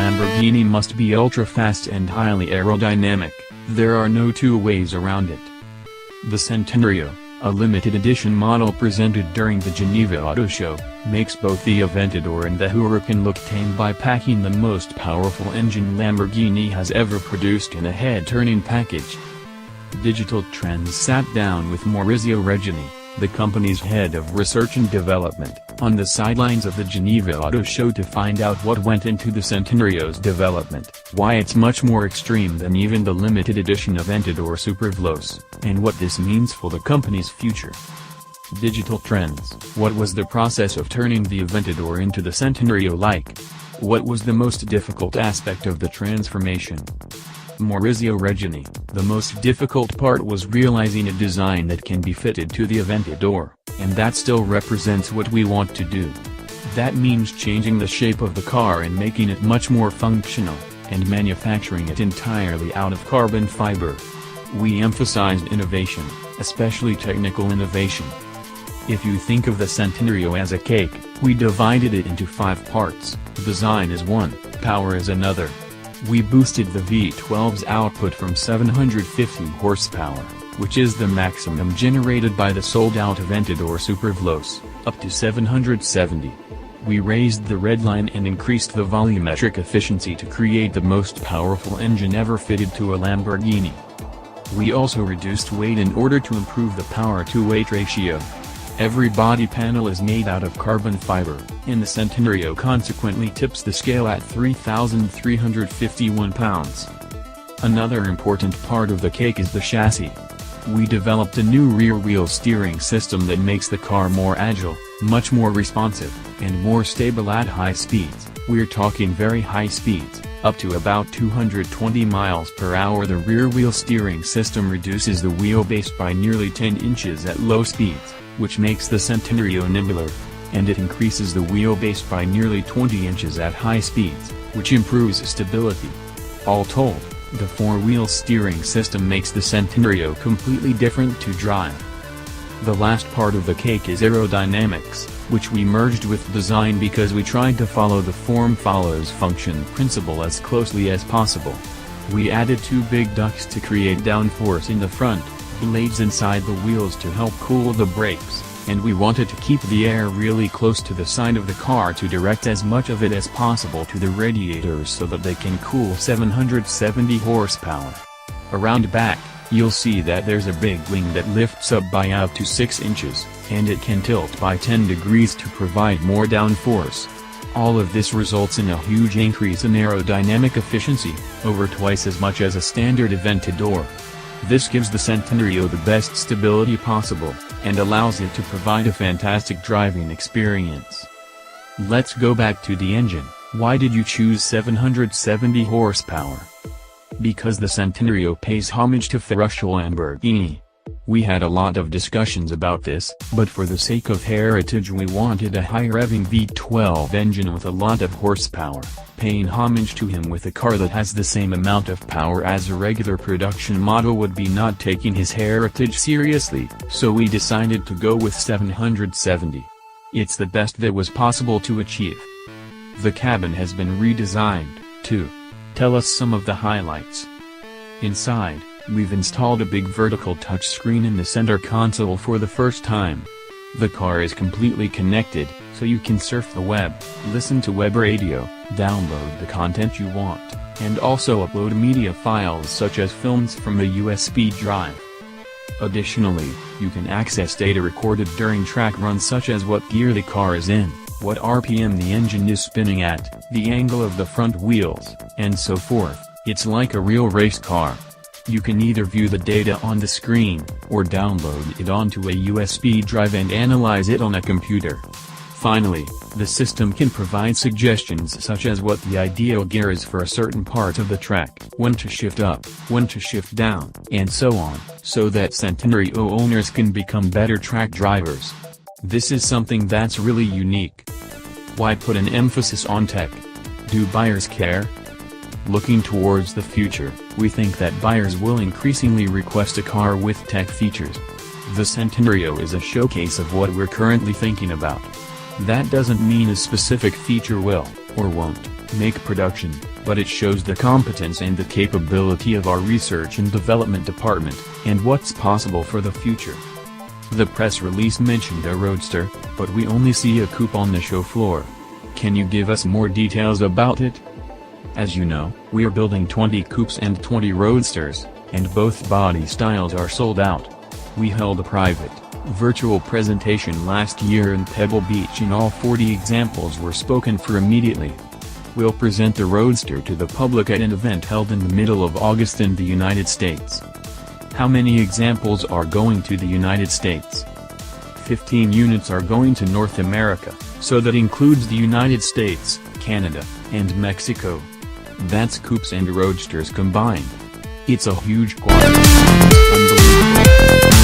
Lamborghini must be ultra-fast and highly aerodynamic, there are no two ways around it. The Centenario, a limited edition model presented during the Geneva Auto Show, makes both the Aventador and the Huracan look tame by packing the most powerful engine Lamborghini has ever produced in a head-turning package. Digital Trends sat down with Maurizio Reggiani, the company's head of research and development, on the sidelines of the Geneva Auto Show to find out what went into the Centenario's development, why it's much more extreme than even the limited edition Aventador Superveloce, and what this means for the company's future. Digital Trends: what was the process of turning the Aventador into the Centenario like? What was the most difficult aspect of the transformation? Maurizio Reggiani: the most difficult part was realizing a design that can be fitted to the Aventador, and that still represents what we want to do. That means changing the shape of the car and making it much more functional, and manufacturing it entirely out of carbon fiber. We emphasized innovation, especially technical innovation. If you think of the Centenario as a cake, we divided it into 5 parts. Design is one, power is another. We boosted the V12's output from 750 horsepower, which is the maximum generated by the sold-out Aventador Superveloce, up to 770. We raised the redline and increased the volumetric efficiency to create the most powerful engine ever fitted to a Lamborghini. We also reduced weight in order to improve the power-to-weight ratio. Every body panel is made out of carbon fiber, and the Centenario consequently tips the scale at 3,351 pounds. Another important part of the cake is the chassis. We developed a new rear-wheel steering system that makes the car more agile, much more responsive, and more stable at high speeds. We're talking very high speeds, up to about 220 miles per hour. The rear-wheel steering system reduces the wheelbase by nearly 10 inches at low speeds, which makes the Centenario nimbler, and it increases the wheelbase by nearly 20 inches at high speeds, which improves stability. All told, the 4-wheel steering system makes the Centenario completely different to drive. The last part of the cake is aerodynamics, which we merged with design because we tried to follow the form follows function principle as closely as possible. We added 2 big ducts to create downforce in the front, blades inside the wheels to help cool the brakes, and we wanted to keep the air really close to the side of the car to direct as much of it as possible to the radiators so that they can cool 770 horsepower. Around back, you'll see that there's a big wing that lifts up by up to 6 inches, and it can tilt by 10 degrees to provide more downforce. All of this results in a huge increase in aerodynamic efficiency, over twice as much as a standard Aventador. This gives the Centenario the best stability possible, and allows it to provide a fantastic driving experience. Let's go back to the engine. Why did you choose 770 horsepower? Because the Centenario pays homage to Ferruccio Lamborghini. We had a lot of discussions about this, but for the sake of heritage we wanted a high-revving V12 engine with a lot of horsepower, paying homage to him with a car that has the same amount of power as a regular production model would be not taking his heritage seriously, so we decided to go with 770. It's the best that was possible to achieve. The cabin has been redesigned, too. Tell us some of the highlights. Inside, we've installed a big vertical touchscreen in the center console for the first time. The car is completely connected, so you can surf the web, listen to web radio, download the content you want, and also upload media files such as films from a USB drive. Additionally, you can access data recorded during track runs such as what gear the car is in, what RPM the engine is spinning at, the angle of the front wheels, and so forth. It's like a real race car. You can either view the data on the screen, or download it onto a USB drive and analyze it on a computer. Finally, the system can provide suggestions such as what the ideal gear is for a certain part of the track, when to shift up, when to shift down, and so on, so that Centenario owners can become better track drivers. This is something that's really unique. Why put an emphasis on tech? Do buyers care? Looking towards the future, we think that buyers will increasingly request a car with tech features. The Centenario is a showcase of what we're currently thinking about. That doesn't mean a specific feature will, or won't, make production, but it shows the competence and the capability of our research and development department, and what's possible for the future. The press release mentioned a roadster, but we only see a coupe on the show floor. Can you give us more details about it? As you know, we are building 20 coupes and 20 roadsters, and both body styles are sold out. We held a private, virtual presentation last year in Pebble Beach and all 40 examples were spoken for immediately. We'll present the Roadster to the public at an event held in the middle of August in the United States. How many examples are going to the United States? 15 units are going to North America, so that includes the United States, Canada, and Mexico. That's coupes and roadsters combined. It's a huge quantity. Unbelievable.